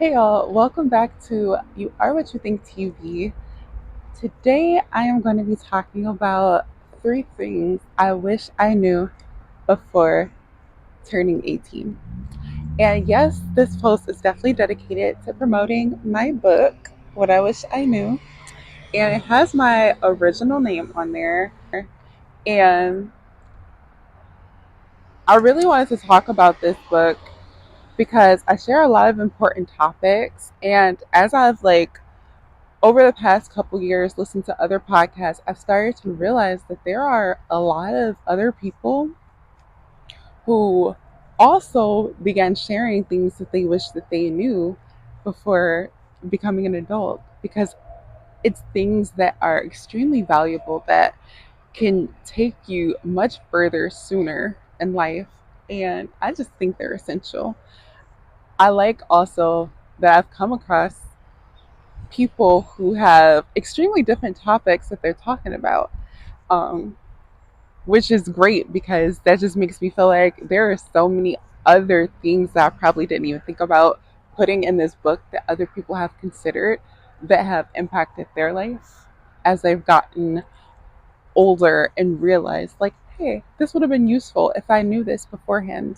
Hey y'all, welcome back to You Are What You Think TV. Today I am going to be talking about three things I wish I knew before turning 18. And yes, this post is definitely dedicated to promoting my book, What I Wish I Knew. And it has my original name on there. And I really wanted to talk about this book because I share a lot of important topics. And as I've over the past couple years listened to other podcasts, I've started to realize that there are a lot of other people who also began sharing things that they wish that they knew before becoming an adult, because it's things that are extremely valuable that can take you much further sooner in life, and I just think they're essential. I like also that I've come across people who have extremely different topics that they're talking about, um, which is great because that just makes me feel like there are so many other things that I probably didn't even think about putting in this book that other people have considered that have impacted their life as they've gotten older and realized, like, hey, this would have been useful if I knew this beforehand.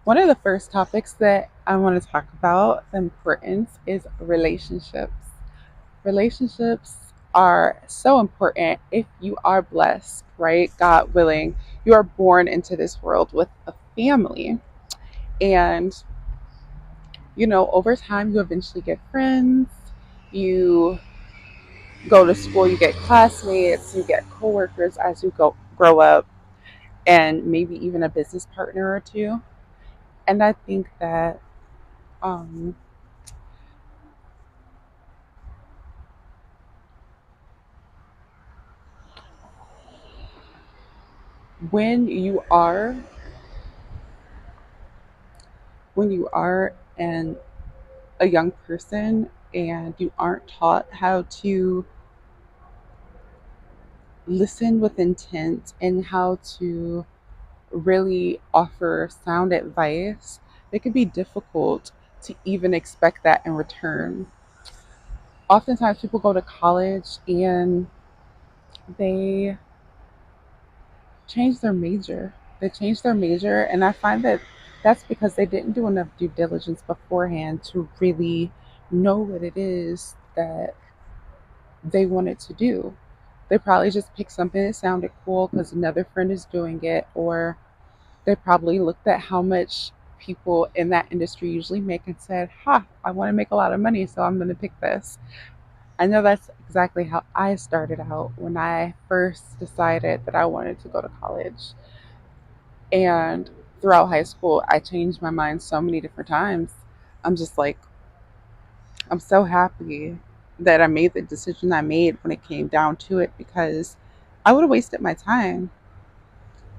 One of the first topics that I want to talk about, the importance, is relationships. Relationships are so important if you are blessed, right? God willing, you are born into this world with a family. And, over time, you eventually get friends. You go to school, you get classmates, you get coworkers as you grow up, and maybe even a business partner or two. And I think that um, when you are when you are an a young person and you aren't taught how to listen with intent and how to really offer sound advice, it can be difficult to even expect that in return. Oftentimes, people go to college and they change their major. They change their major, and I find that that's because they didn't do enough due diligence beforehand to really know what it is that they wanted to do. They probably just picked something that sounded cool because another friend is doing it, or they probably looked at how much people in that industry usually make and said, "Ha, I want to make a lot of money, so I'm going to pick this." I know that's exactly how I started out when I first decided that I wanted to go to college. And throughout high school, I changed my mind so many different times. I'm just like, I'm so happy that I made the decision I made when it came down to it, because I would have wasted my time.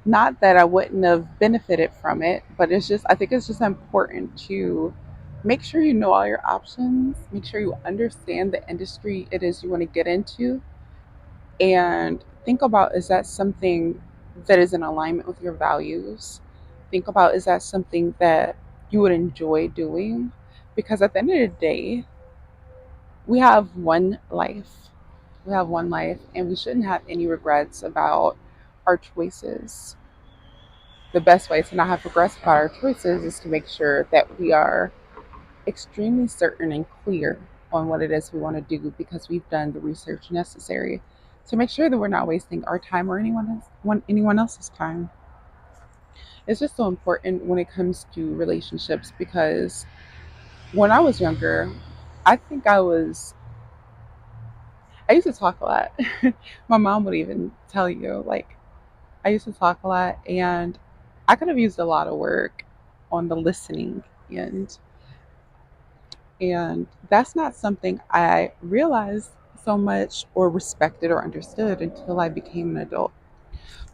Not that I wouldn't have benefited from it, but I think it's just important to make sure you know all your options, make sure you understand the industry it is you want to get into, and think about, is that something that is in alignment with your values? Think about, is that something that you would enjoy doing? Because at the end of the day, we have one life. We have one life, and we shouldn't have any regrets about our choices. The best way to not have regrets about our choices is to make sure that we are extremely certain and clear on what it is we want to do, because we've done the research necessary to make sure that we're not wasting our time or anyone else's time. It's just so important when it comes to relationships, because when I was younger, I think I used to talk a lot. My mom would even tell you, like, I used to talk a lot, and I could have used a lot of work on the listening end. And that's not something I realized so much or respected or understood until I became an adult.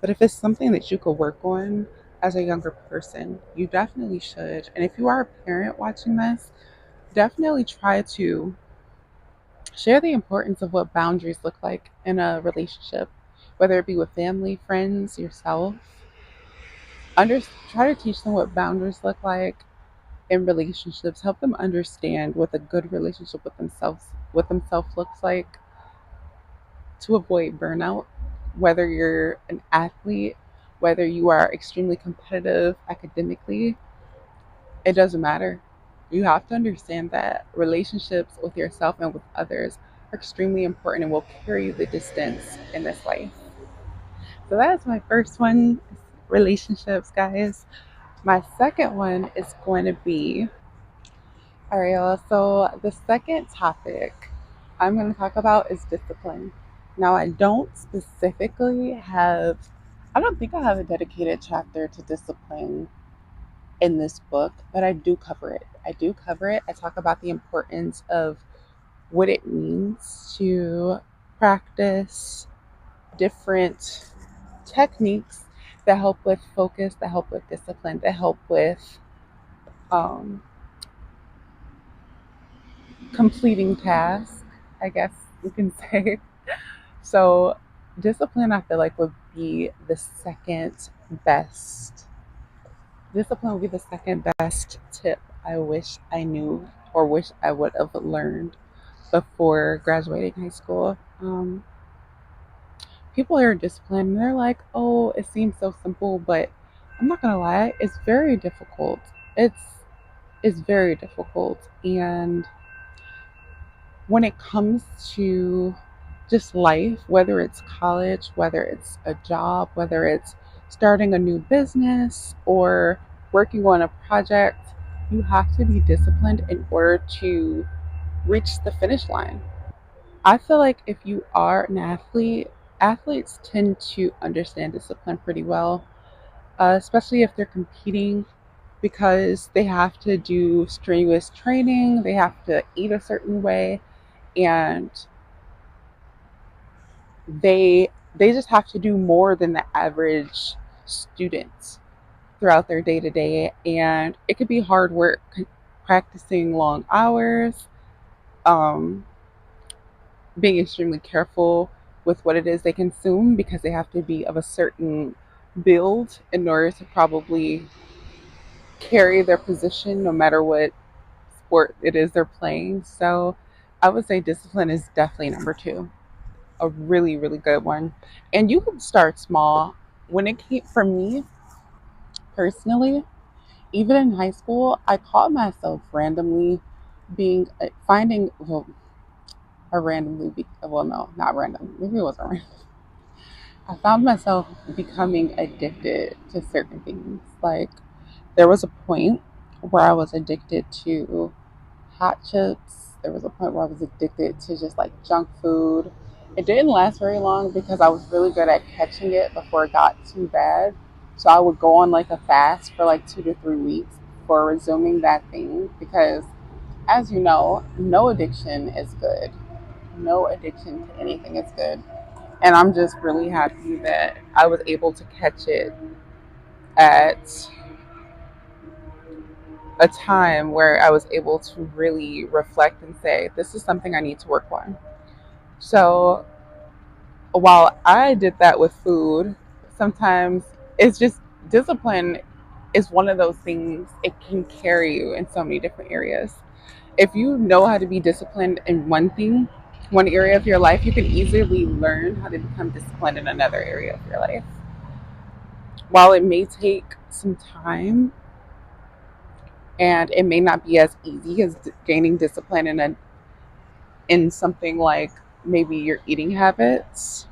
But if it's something that you could work on as a younger person, you definitely should. And if you are a parent watching this, definitely try to share the importance of what boundaries look like in a relationship, whether it be with family, friends, yourself. Under, Try to teach them what boundaries look like. in relationships, help them understand what a good relationship with themselves looks like to avoid burnout, whether you're an athlete, whether you are extremely competitive academically, it doesn't matter. You have to understand that relationships with yourself and with others are extremely important and will carry you the distance in this life. So that's my first one, relationships, guys. My second one is going to be Ariel. So the second topic I'm going to talk about is discipline. Now, I don't think I have a dedicated chapter to discipline in this book, but I do cover it. I do cover it. I talk about the importance of what it means to practice different techniques that help with focus, that help with discipline, that help with um, completing tasks, I guess you can say. So, discipline, I feel like, would be the second best. Discipline would be the second best tip I wish I knew or wish I would have learned before graduating high school. People hear discipline and they're like, oh, it seems so simple, but I'm not gonna lie, it's very difficult. It's it's very difficult. And when it comes to just life, whether it's college, whether it's a job, whether it's starting a new business or working on a project, you have to be disciplined in order to reach the finish line. I feel like if you are an athlete, athletes tend to understand discipline pretty well, especially if they're competing because they have to do strenuous training, they have to eat a certain way, and they just have to do more than the average student throughout their day to day, and it could be hard work practicing long hours, um, being extremely careful with what it is they consume because they have to be of a certain build in order to probably carry their position no matter what sport it is they're playing. So I would say discipline is definitely number two, a really, really good one. And you can start small. When it came for me personally, even in high school, I caught myself randomly being finding well, or randomly be, well, no, not random. Maybe it wasn't random. I found myself becoming addicted to certain things. Like there was a point where I was addicted to hot chips. There was a point where I was addicted to just like junk food. It didn't last very long because I was really good at catching it before it got too bad. So I would go on like a fast for like 2 to 3 weeks before resuming that thing because, as you know, no addiction is good. No addiction to anything is good. And I'm just really happy that I was able to catch it at a time where I was able to really reflect and say, this is something I need to work on. So while I did that with food, sometimes it's just discipline is one of those things, it can carry you in so many different areas. If you know how to be disciplined in one thing, one area of your life, you can easily learn how to become disciplined in another area of your life. While it may take some time and it may not be as easy as gaining discipline in something like maybe your eating habits,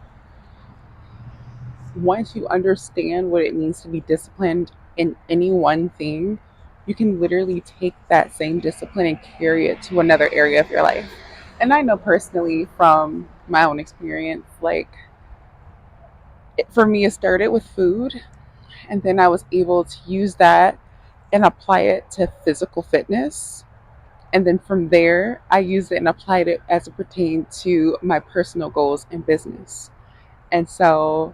once you understand what it means to be disciplined in any one thing, you can literally take that same discipline and carry it to another area of your life. And I know personally from my own experience, like for me, it started with food, and then I was able to use that and apply it to physical fitness. And then from there, I used it and applied it as it pertained to my personal goals and business. And so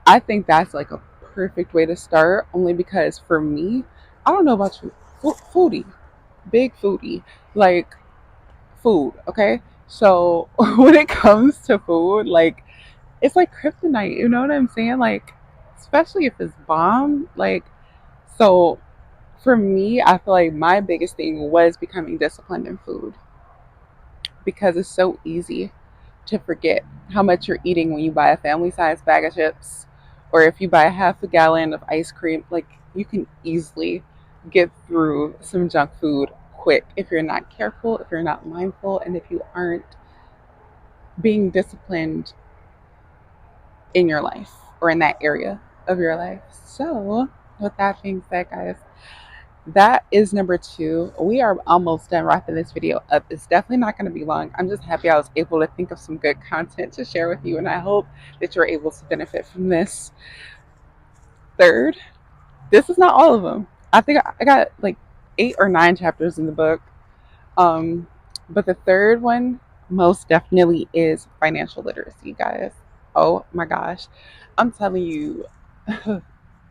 I think that's like a perfect way to start, only because for me, I don't know about you, foodie, big foodie, like food, okay? So when it comes to food, like it's like kryptonite, you know what I'm saying? Like, especially if it's bomb, like, so For me, I feel like my biggest thing was becoming disciplined in food because it's so easy to forget how much you're eating when you buy a family size bag of chips or if you buy a half a gallon of ice cream. Like, you can easily get through some junk food quick if you're not careful, if you're not mindful, and if you aren't being disciplined in your life or in that area of your life. So, with that being said, guys, that is number two. We are almost done wrapping this video up. It's definitely not going to be long. I'm just happy I was able to think of some good content to share with you, and I hope that you're able to benefit from this. Third, this is not all of them. I think I got like 8 or 9 chapters in the book. Um, but the third one most definitely is financial literacy, guys. Oh my gosh. I'm telling you,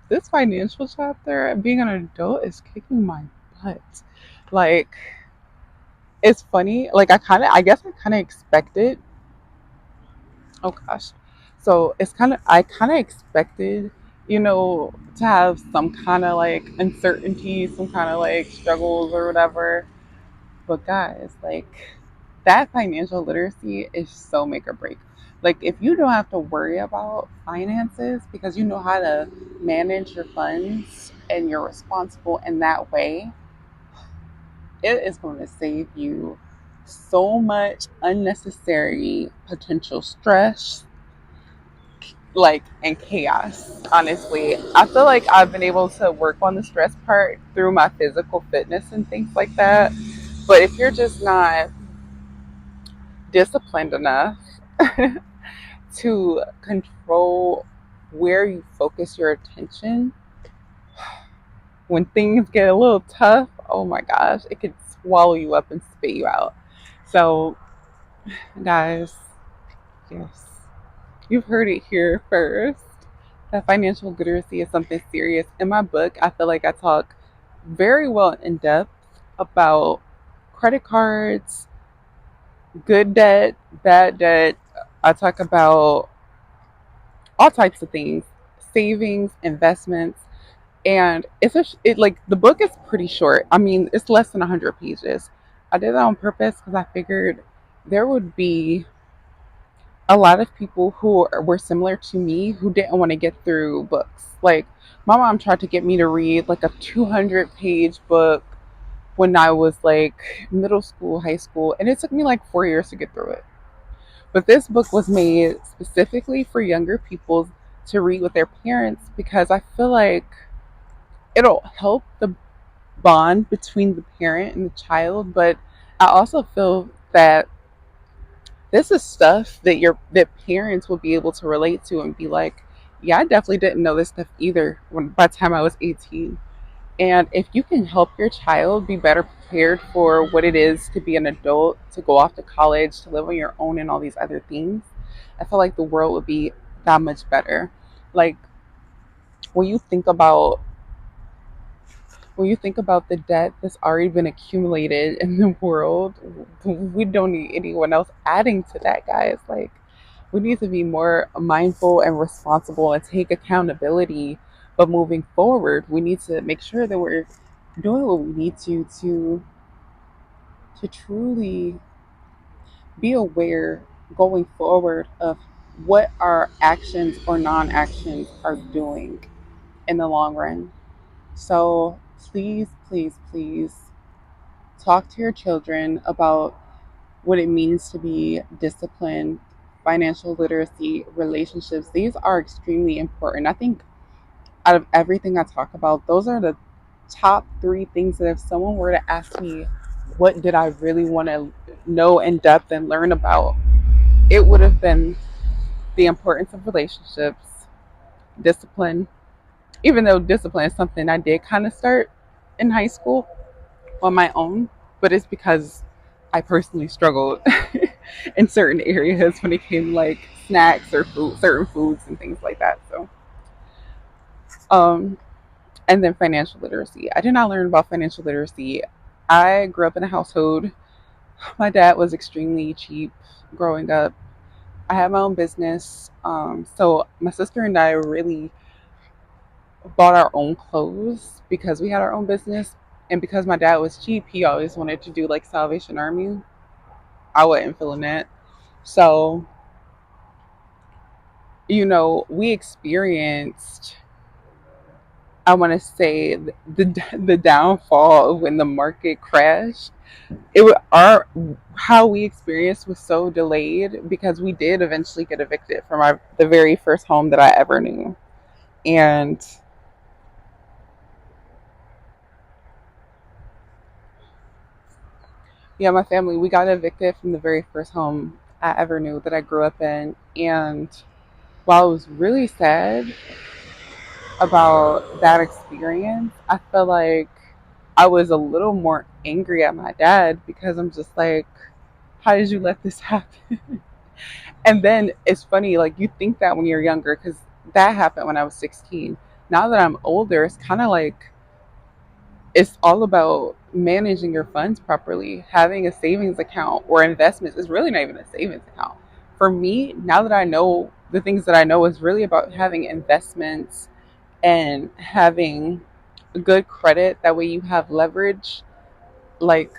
this financial chapter, being an adult, is kicking my butt. Like, it's funny. Like, I guess I kind of expected. Oh gosh. So I kind of expected, to have some kind of like uncertainty, some kind of like struggles or whatever. But guys, like, that financial literacy is so make or break. Like, if you don't have to worry about finances because you know how to manage your funds and you're responsible in that way, it is going to save you so much unnecessary potential stress, like, and chaos. Honestly, I feel like I've been able to work on the stress part through my physical fitness and things like that. But if you're just not disciplined enough to control where you focus your attention when things get a little tough, oh my gosh, it could swallow you up and spit you out. So, guys, yes, you've heard it here first. That financial literacy is something serious. In my book, I feel like I talk very well in depth about credit cards, good debt, bad debt. I talk about all types of things, savings, investments, and like, the book is pretty short. I mean, it's less than 100 pages. I did that on purpose because I figured there would be a lot of people who were similar to me who didn't want to get through books. Like, my mom tried to get me to read like a 200-page book when I was like middle school, high school, and it took me like 4 years to get through it. But this book was made specifically for younger people to read with their parents because I feel like it'll help the bond between the parent and the child. But I also feel that this is stuff that parents will be able to relate to and be like, yeah, I definitely didn't know this stuff either by the time I was 18. And if you can help your child be better prepared for what it is to be an adult, to go off to college, to live on your own, and all these other things, I feel like the world would be that much better. Like, when you think about the debt that's already been accumulated in the world, we don't need anyone else adding to that, guys. Like, we need to be more mindful and responsible and take accountability. But moving forward, we need to make sure that we're doing what we need to truly be aware going forward of what our actions or non-actions are doing in the long run. So please, please, please talk to your children about what it means to be disciplined, financial literacy, relationships. These are extremely important. I think out of everything I talk about, those are the top 3 things that if someone were to ask me, what did I really want to know in depth and learn about, it would have been the importance of relationships, discipline, even though discipline is something I did kind of start in high school on my own, but it's because I personally struggled in certain areas when it came like snacks or certain foods and things like that. So, um, and then financial literacy. I did not learn about financial literacy. I grew up in a household. My dad was extremely cheap growing up. I had my own business. So my sister and I really bought our own clothes because we had our own business. And because my dad was cheap, he always wanted to do like Salvation Army. I wasn't feeling that. So, we experienced, I want to say, the downfall of when the market crashed. It was our how we experienced was so delayed because we did eventually get evicted from the very first home that I ever knew. And yeah, my family, we got evicted from the very first home I ever knew that I grew up in. And while it was really sad about that experience, I feel like I was a little more angry at my dad because I'm just like, how did you let this happen? And then it's funny, like you think that when you're younger, because that happened when I was 16. Now that I'm older, it's kind of like it's all about managing your funds properly. Having a savings account or investments is really not even a savings account. For me, now that I know the things that I know, is really about having investments and having good credit. That way you have leverage. Like,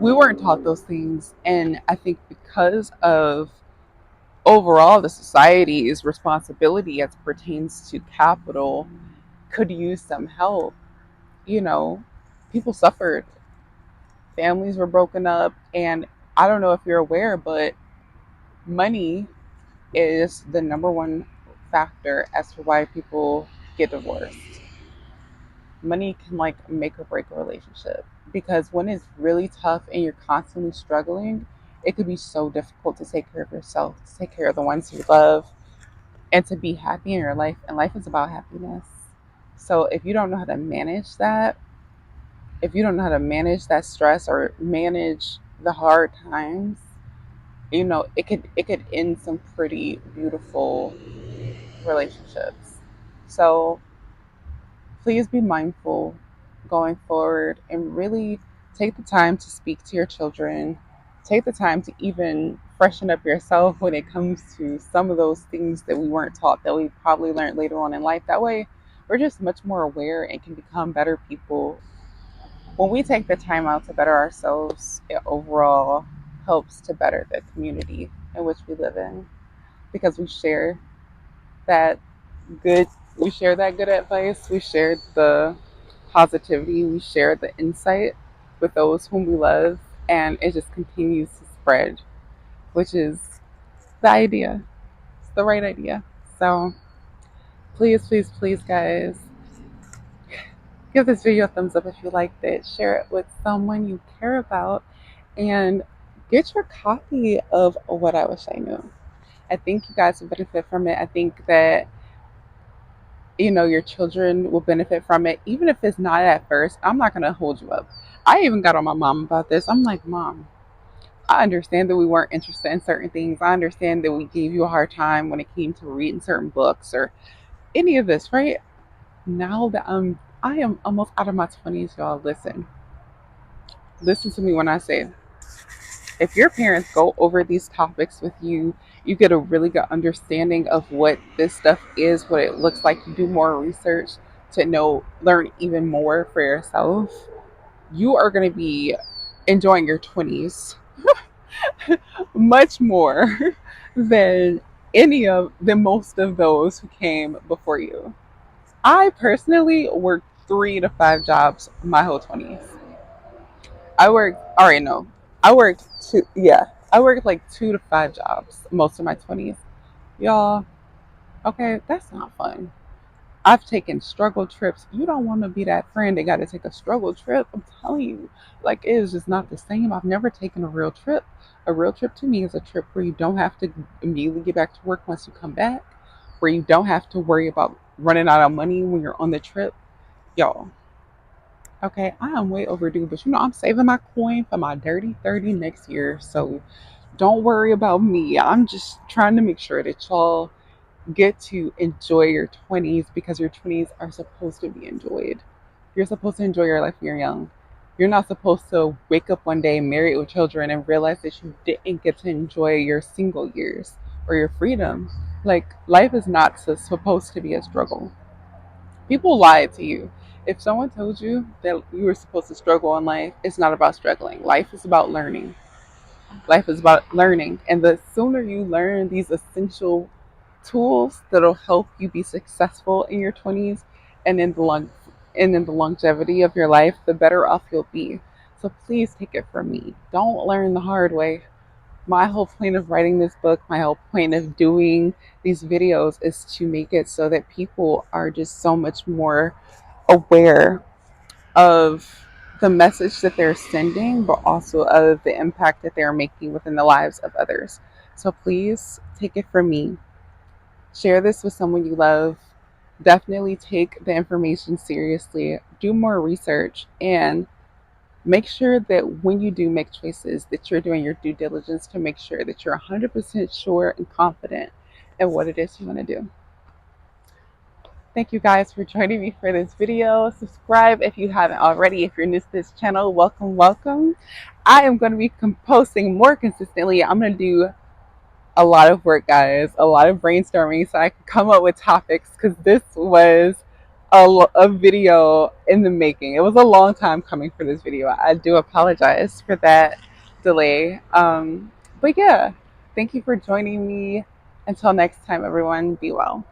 we weren't taught those things. And I think because of overall the society's responsibility as pertains to capital could use some help, you know, people suffered, families were broken up, and I don't know if you're aware, but money is the number one factor as to why people get divorced. Money can like make or break a relationship because when it's really tough and you're constantly struggling, it could be so difficult to take care of yourself, to take care of the ones you love, and to be happy in your life. And life is about happiness. So if you don't know how to manage that, if you don't know how to manage that stress or manage the hard times, it could end some pretty beautiful relationships. So please be mindful going forward and really take the time to speak to your children. Take the time to even freshen up yourself when it comes to some of those things that we weren't taught that we probably learned later on in life. That way, we're just much more aware and can become better people. When we take the time out to better ourselves, it overall helps to better the community in which we live in because that good we share that good advice, we share the positivity, we share the insight with those whom we love, and it just continues to spread, which is the idea. It's the right idea. So please, please, please, guys, give this video a thumbs up if you liked it, share it with someone you care about, and get your copy of What I Wish I Knew. I think you guys will benefit from it. I think that your children will benefit from it, even if it's not at first. I'm not gonna hold you up. I even got on my mom about this. I'm like, Mom, I understand that we weren't interested in certain things. I understand that we gave you a hard time when it came to reading certain books or any of this, right? Now that I am almost out of my 20s, y'all. Listen to me when I say, if your parents go over these topics with you, you get a really good understanding of what this stuff is, what it looks like. You do more research to learn even more for yourself. You are going to be enjoying your 20s much more than most of those who came before you. I personally worked 3 to 5 jobs my whole 20s. I worked, all right, no. I worked yeah. I worked like 2 to 5 jobs most of my 20s. Y'all, okay, that's not fun. I've taken struggle trips. You don't want to be that friend that got to take a struggle trip. I'm telling you, like, it is just not the same. I've never taken a real trip. A real trip to me is a trip where you don't have to immediately get back to work once you come back, where you don't have to worry about running out of money when you're on the trip. Y'all, okay, I am way overdue, but I'm saving my coin for my dirty 30 next year. So don't worry about me. I'm just trying to make sure that y'all get to enjoy your 20s because your 20s are supposed to be enjoyed. You're supposed to enjoy your life when you're young. You're not supposed to wake up one day married with children and realize that you didn't get to enjoy your single years or your freedom. Like, life is not supposed to be a struggle. People lie to you. If someone told you that you were supposed to struggle in life, it's not about struggling. Life is about learning. Life is about learning. And the sooner you learn these essential tools that'll help you be successful in your 20s and in the longevity of your life, the better off you'll be. So please take it from me. Don't learn the hard way. My whole point of writing this book, my whole point of doing these videos is to make it so that people are just so much more aware of the message that they're sending, but also of the impact that they're making within the lives of others. So please take it from me. Share this with someone you love. Definitely take the information seriously. Do more research and make sure that when you do make choices that you're doing your due diligence to make sure that you're 100% sure and confident in what it is you want to do. Thank you guys for joining me for this video. Subscribe if you haven't already. If you're new to this channel, welcome, welcome. I am going to be posting more consistently. I'm going to do a lot of work, guys, a lot of brainstorming so I can come up with topics, because this was a video in the making. It was a long time coming for this video. I do apologize for that delay. But yeah, thank you for joining me. Until next time, everyone, be well.